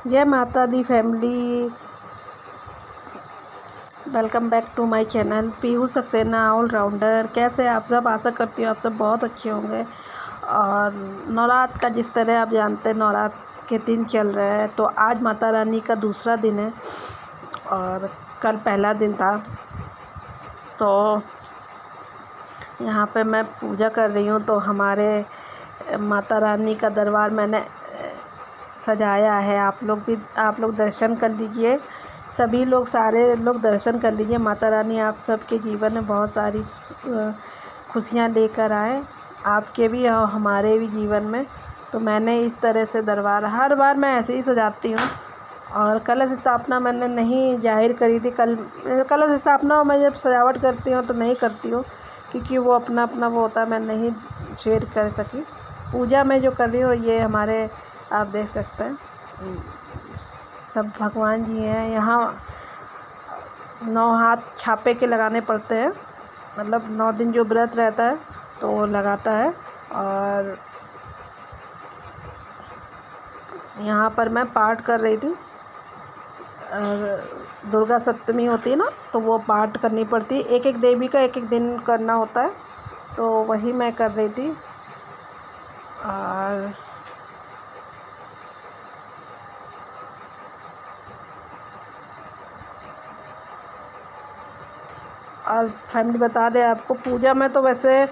जय माता दी family, welcome back to my channel Pihu Saxena allrounder. कैसे आप सब? आशा करती हूँ आप सब बहुत अच्छे होंगे। और नवरात्र का जिस तरह आप जानते हैं नवरात्र के दिन चल रहे हैं, तो आज माता रानी का दूसरा दिन है और कल पहला दिन था। तो यहाँ पे मैं पूजा कर रही हूँ। तो हमारे माता रानी का दरबार मैंने सजाया है। आप लोग दर्शन कर लीजिए। सभी लोग, सारे लोग दर्शन कर लीजिए। माता रानी आप सबके जीवन में बहुत सारी खुशियाँ लेकर आए, आपके भी और हमारे भी जीवन में। तो मैंने इस तरह से दरबार हर बार मैं ऐसे ही सजाती हूँ। और कलश स्थापना मैंने नहीं जाहिर करी थी। कलश स्थापना मैं जब सजावट करती हूँ तो नहीं करती हूँ, क्योंकि वो अपना अपना वो होता है, मैं नहीं शेयर कर सकी। पूजा में जो कर रही हूँ ये हमारे, आप देख सकते हैं सब भगवान जी हैं। यहाँ 9 हाथ छापे के लगाने पड़ते हैं, मतलब 9 दिन जो व्रत रहता है तो वो लगाता है। और यहाँ पर मैं पाठ कर रही थी। दुर्गा सप्तमी होती है ना, तो वो पाठ करनी पड़ती है। एक एक देवी का एक एक दिन करना होता है, तो वही मैं कर रही थी। और फैमिली बता दें आपको, पूजा में तो वैसे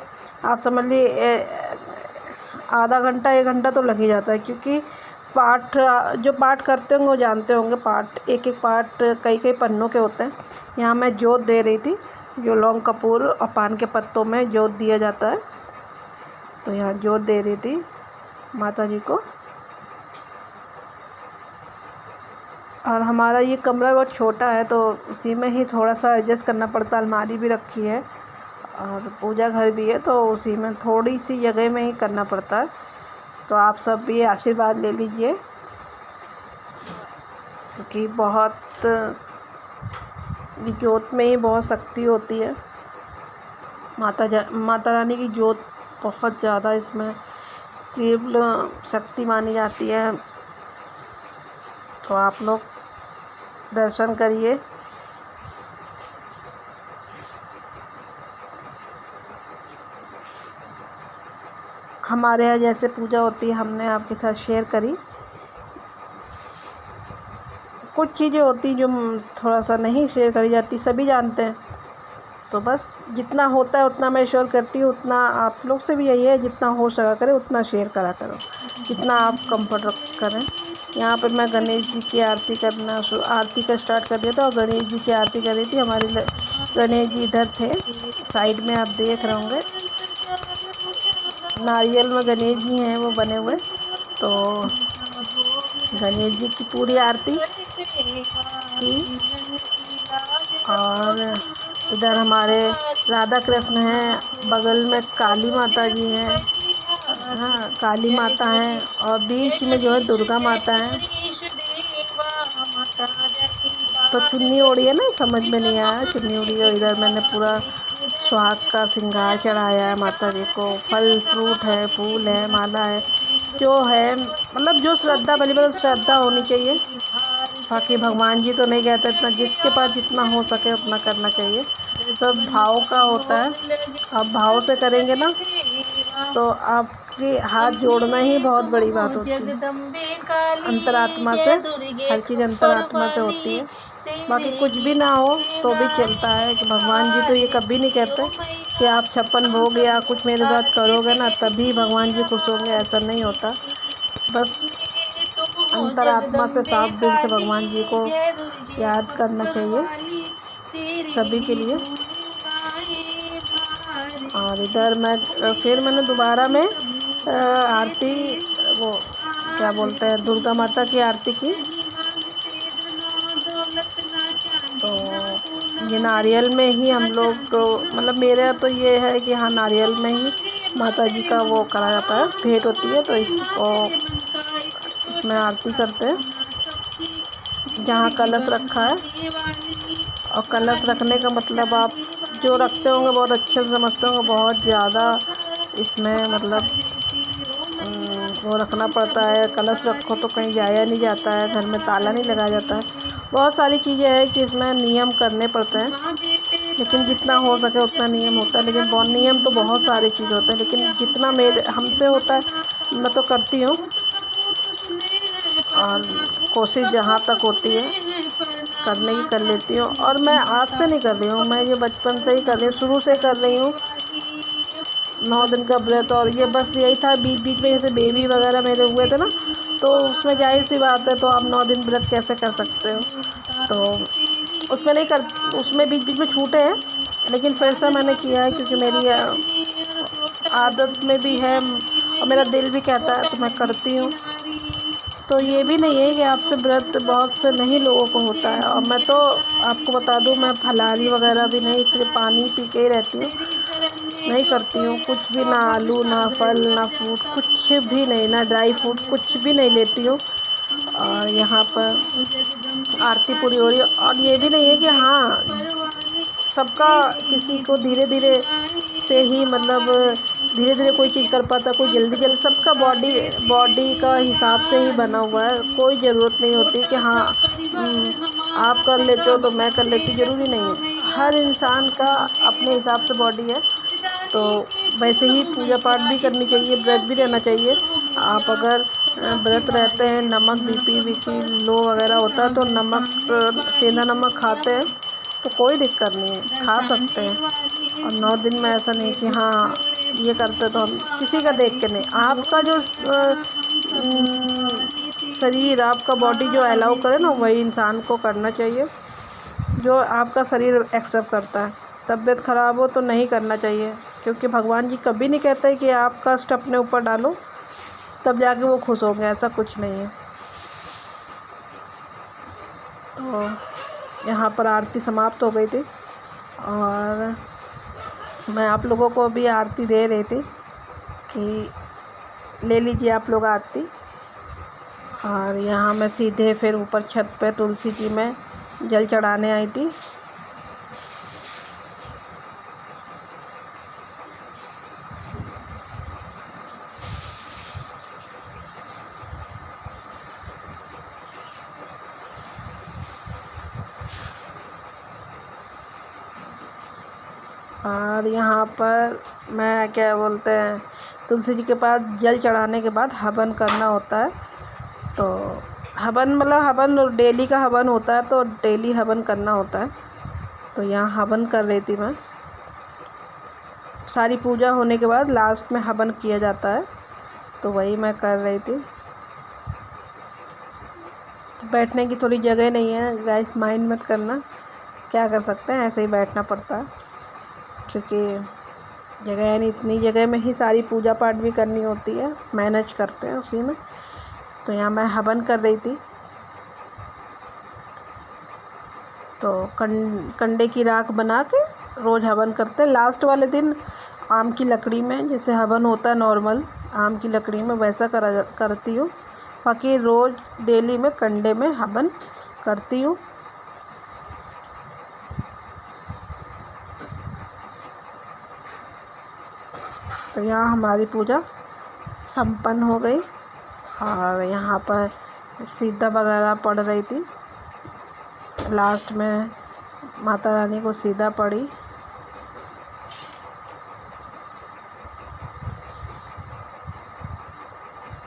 आप समझ लीजिए आधा घंटा 1 घंटा तो लग ही जाता है, क्योंकि जो पाठ करते होंगे वो जानते होंगे। पाठ एक एक पाठ कई कई पन्नों के होते हैं। यहाँ मैं जोत दे रही थी, जो लौंग कपूर और पान के पत्तों में जोत दिया जाता है। तो यहाँ जोत दे रही थी माता जी को। और हमारा ये कमरा बहुत छोटा है, तो उसी में ही थोड़ा सा एडजस्ट करना पड़ता है। अलमारी भी रखी है और पूजा घर भी है, तो उसी में थोड़ी सी जगह में ही करना पड़ता है। तो आप सब भी आशीर्वाद ले लीजिए, क्योंकि जोत में ही बहुत शक्ति होती है। माता रानी की जोत बहुत ज़्यादा इसमें तीव्र शक्ति मानी जाती है। तो आप लोग दर्शन करिए। हमारे यहाँ जैसे पूजा होती है हमने आपके साथ शेयर करी। कुछ चीज़ें होती जो थोड़ा सा नहीं शेयर करी जाती, सभी जानते हैं। तो बस जितना होता है उतना मैं शेयर करती हूँ। उतना आप लोग से भी यही है, जितना हो सका करें उतना शेयर करा करो, जितना आप कंफर्ट करें। यहाँ पर मैं गणेश जी की आरती का स्टार्ट कर दिया था और गणेश जी की आरती कर रही थी। हमारे गणेश जी इधर थे, साइड में आप देख रहे होंगे। नारियल में गणेश जी हैं वो बने हुए। तो गणेश जी की पूरी आरती की। और इधर हमारे राधा कृष्ण हैं, बगल में काली माता जी हैं। हाँ, काली माता हैं और बीच में जो है दुर्गा माता हैं। तो चुन्नी ओढ़ी है ना, समझ में नहीं आया चुन्नी ओढ़ी है। इधर मैंने पूरा सुहाग का श्रृंगार चढ़ाया है माता जी को। फल फ्रूट है, फूल है, माला है, जो है मतलब जो श्रद्धा, पहली बात श्रद्धा होनी चाहिए। बाकी भगवान जी तो नहीं कहते, इतना जिसके पास जितना हो सके उतना करना चाहिए। सब भाव का होता है। आप भाव से करेंगे ना, तो आपके हाथ जोड़ना ही बहुत बड़ी बात होती है। अंतरात्मा से, हर चीज़ अंतरात्मा से होती है। बाकी कुछ भी ना हो तो भी चलता है, कि भगवान जी तो ये कभी नहीं कहते कि आप 56 भोग या कुछ मेरे साथ करोगे ना तभी भगवान जी खुश होंगे, ऐसा नहीं होता। बस अंतरात्मा से, साफ दिल से भगवान जी को याद करना चाहिए सभी के लिए। और इधर मैंने दोबारा में आरती, वो क्या बोलते हैं, दुर्गा माता की आरती की। तो ये नारियल में ही हम लोग, मतलब मेरा तो ये है कि हाँ, नारियल में ही माता जी का वो करा जाता है, भेंट होती है। तो इसमें आरती करते हैं। जहाँ कलश रखा है, और कलश रखने का मतलब आप जो रखते होंगे बहुत अच्छे से समझते होंगे। बहुत ज़्यादा इसमें मतलब वो रखना पड़ता है, कलश रखो तो कहीं जाया नहीं जाता है, घर में ताला नहीं लगाया जाता है। बहुत सारी चीज़ें हैं कि इसमें नियम करने पड़ते हैं, लेकिन जितना हो सके उतना नियम होता है। लेकिन बहुत नियम तो बहुत सारी चीज़ होते हैं, लेकिन जितना मेरे हमसे होता है मैं तो करती हूँ, और कोशिश जहाँ तक होती है करने की कर लेती हूँ। और मैं आज से नहीं कर रही हूँ, मैं ये बचपन से ही कर रही हूँ, शुरू से कर रही हूँ 9 दिन का व्रत। और ये बस यही था, बीच बीच में जैसे बेबी वगैरह मेरे हुए थे ना, तो उसमें जाहिर सी बात है, तो आप 9 दिन व्रत कैसे कर सकते हो। तो उसमें नहीं कर उसमें बीच बीच में छूटे हैं, लेकिन फिर से मैंने किया है क्योंकि मेरी आदत में भी है और मेरा दिल भी कहता है, तो मैं करती हूँ। तो ये भी नहीं है कि आपसे व्रत बहुत से नहीं लोगों को होता है। और मैं तो आपको बता दूँ, मैं फलाहारी वगैरह भी नहीं, सिर्फ पानी पी के ही रहती हूँ, नहीं करती हूँ कुछ भी, ना आलू ना फल ना फ्रूट, कुछ भी नहीं, ना ड्राई फ्रूट, कुछ भी नहीं लेती हूँ। और यहाँ पर आरती पूरी हो रही है। और ये भी नहीं है कि हाँ, सबका किसी को धीरे धीरे से ही मतलब धीरे धीरे कोई चीज़ कर पाता, कोई जल्दी जल्दी, सबका बॉडी का हिसाब से ही बना हुआ है। कोई ज़रूरत नहीं होती कि हाँ आप कर लेते हो तो मैं कर लेती, ज़रूरी नहीं है। हर इंसान का अपने हिसाब से बॉडी है, तो वैसे ही पूजा पाठ भी करनी चाहिए, व्रत भी रहना चाहिए। आप अगर व्रत रहते हैं, नमक बीपी विकी लो वगैरह होता है, तो नमक सेंधा नमक खाते हैं तो कोई दिक्कत नहीं है, खा सकते हैं। और 9 दिन में ऐसा नहीं कि हाँ ये करते तो हम किसी का देख के नहीं, आपका जो शरीर, आपका बॉडी जो अलाउ करे ना, वही इंसान को करना चाहिए, जो आपका शरीर एक्सेप्ट करता है। तबीयत ख़राब हो तो नहीं करना चाहिए, क्योंकि भगवान जी कभी नहीं कहते कि आप कष्ट अपने ऊपर डालो तब जाके वो खुश होंगे, ऐसा कुछ नहीं है। तो यहाँ पर आरती समाप्त हो गई थी और मैं आप लोगों को भी आरती दे रही थी कि ले लीजिए आप लोग आरती। और यहाँ मैं सीधे फिर ऊपर छत पे तुलसी जी में जल चढ़ाने आई थी। और यहाँ पर मैं क्या बोलते हैं, तुलसी जी के पास जल चढ़ाने के बाद हवन करना होता है। तो हवन मतलब हवन डेली का हवन होता है, तो डेली हवन करना होता है। तो यहाँ हवन कर रही थी मैं, सारी पूजा होने के बाद लास्ट में हवन किया जाता है, तो वही मैं कर रही थी। बैठने की थोड़ी जगह नहीं है गाइस, माइंड मत करना, क्या कर सकते हैं, ऐसे ही बैठना पड़ता है, क्योंकि जगह यानी इतनी जगह में ही सारी पूजा पाठ भी करनी होती है, मैनेज करते हैं उसी में। तो यहाँ मैं हवन कर रही थी। तो कंडे की राख बना के रोज़ हवन करते हैं। लास्ट वाले दिन आम की लकड़ी में जैसे हवन होता है नॉर्मल आम की लकड़ी में, वैसा करती हूँ। बाकी रोज़ डेली में कंडे में हवन करती हूँ। तो यहाँ हमारी पूजा संपन्न हो गई और यहाँ पर सीता वगैरह पढ़ रही थी। लास्ट में माता रानी को सीधा पड़ी।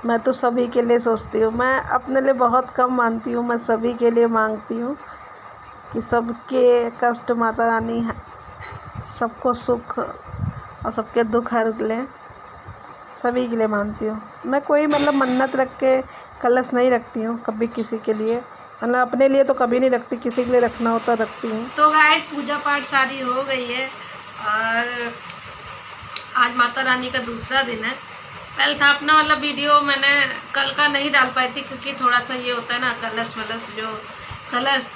मैं तो सभी के लिए सोचती हूँ, मैं अपने लिए बहुत कम मानती हूँ, मैं सभी के लिए मांगती हूँ कि सबके कष्ट माता रानी सबको सुख और सबके दुख हर लें, सभी के लिए मानती हूँ। मैं कोई मतलब मन्नत रख के कलश नहीं रखती हूँ कभी किसी के लिए, मतलब अपने लिए तो कभी नहीं रखती, किसी के लिए रखना होता रखती हूँ। तो गाइस पूजा पाठ सारी हो गई है और आज माता रानी का दूसरा दिन है। कल था अपना वाला वीडियो मैंने कल का नहीं डाल पाई थी, क्योंकि थोड़ा सा ये होता है ना, कलश वलश जो कलश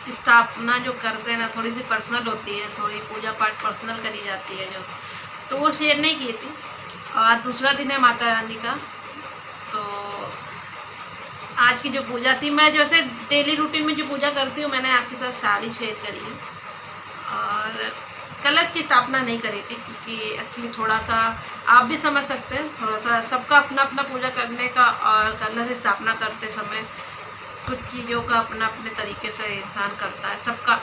स्थापना जो करते हैं ना, थोड़ी सी पर्सनल होती है, थोड़ी पूजा पाठ पर्सनल करी जाती है जो, तो वो शेयर नहीं की थी। और दूसरा दिन है माता रानी का। तो आज की जो पूजा थी, मैं जैसे डेली रूटीन में जो पूजा करती हूँ मैंने आपके साथ सारी शेयर करी है। और कलश की स्थापना नहीं करी थी, क्योंकि एक्चुअली थोड़ा सा आप भी समझ सकते हैं, थोड़ा सा सबका अपना अपना पूजा करने का और कलश स्थापना करते समय कुछ चीज़ों का अपना अपने तरीके से इंसान करता है। सबका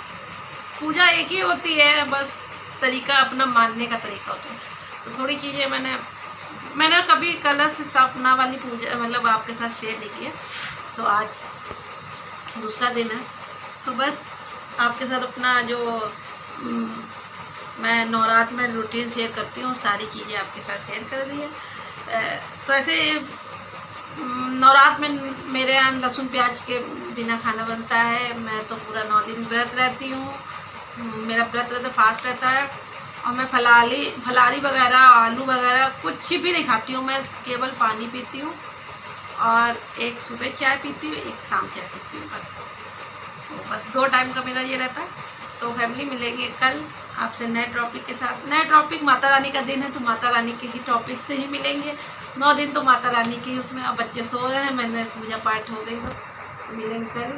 पूजा एक ही होती है, बस तरीका अपना मानने का तरीका होता है। तो थोड़ी चीज़ें मैंने कभी कलश स्थापना वाली पूजा मतलब आपके साथ शेयर नहीं की है, तो आज दूसरा दिन है, तो बस आपके साथ अपना जो मैं नवरात्र में रूटीन शेयर करती हूँ, सारी चीज़ें आपके साथ शेयर कर दी है। तो ऐसे नवरात्र में मेरे यहाँ लहसुन प्याज के बिना खाना बनता है। मैं तो पूरा 9 दिन व्रत रहती हूँ, मेरा व्रत रहता, फास्ट रहता है, और मैं फलारी वगैरह आलू वगैरह कुछ भी नहीं खाती हूँ। मैं केवल पानी पीती हूँ और एक सुबह चाय पीती हूँ, एक शाम चाय पीती हूँ, बस 2 टाइम का मेरा ये रहता है। तो फैमिली मिलेंगे कल आपसे नए टॉपिक के साथ। नए टॉपिक, माता रानी का दिन है तो माता रानी के ही टॉपिक से ही मिलेंगे। 9 दिन तो माता रानी के ही, उसमें अब बच्चे सो रहे हैं, मैंने पूजा पाठ हो गई, तो मिलेंगे कल।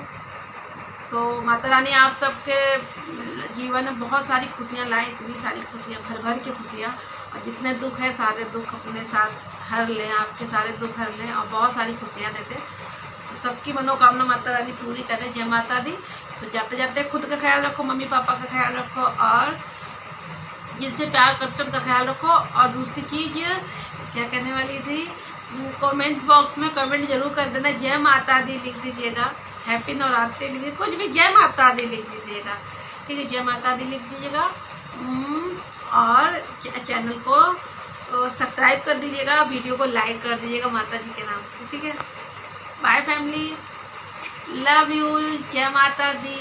तो माता रानी आप सबके जीवन में बहुत सारी खुशियाँ लाएँ, इतनी सारी खुशियाँ, भर भर के खुशियाँ, और जितने दुख हैं सारे दुख अपने साथ हर लें, आपके सारे दुख हर लें और बहुत सारी खुशियाँ देते। तो सबकी मनोकामना माता रानी पूरी करें। जय माता दी। तो जाते जाते खुद का ख्याल रखो, मम्मी पापा का ख्याल रखो, और जिनसे प्यार करते उनका ख्याल रखो। और दूसरी चीज़ क्या कहने वाली थी, कमेंट बॉक्स में कमेंट जरूर कर देना, जय माता दी लिख दीजिएगा, हैप्पी नवरात्रि लिख दीजिए, कुछ भी जय माता दी लिख दीजिएगा, ठीक है, जय माता दी लिख दीजिएगा। और चैनल को सब्सक्राइब कर दीजिएगा, वीडियो को लाइक कर दीजिएगा माता जी के नाम से, ठीक है। बाय फैमिली, लव यू, जय माता दी।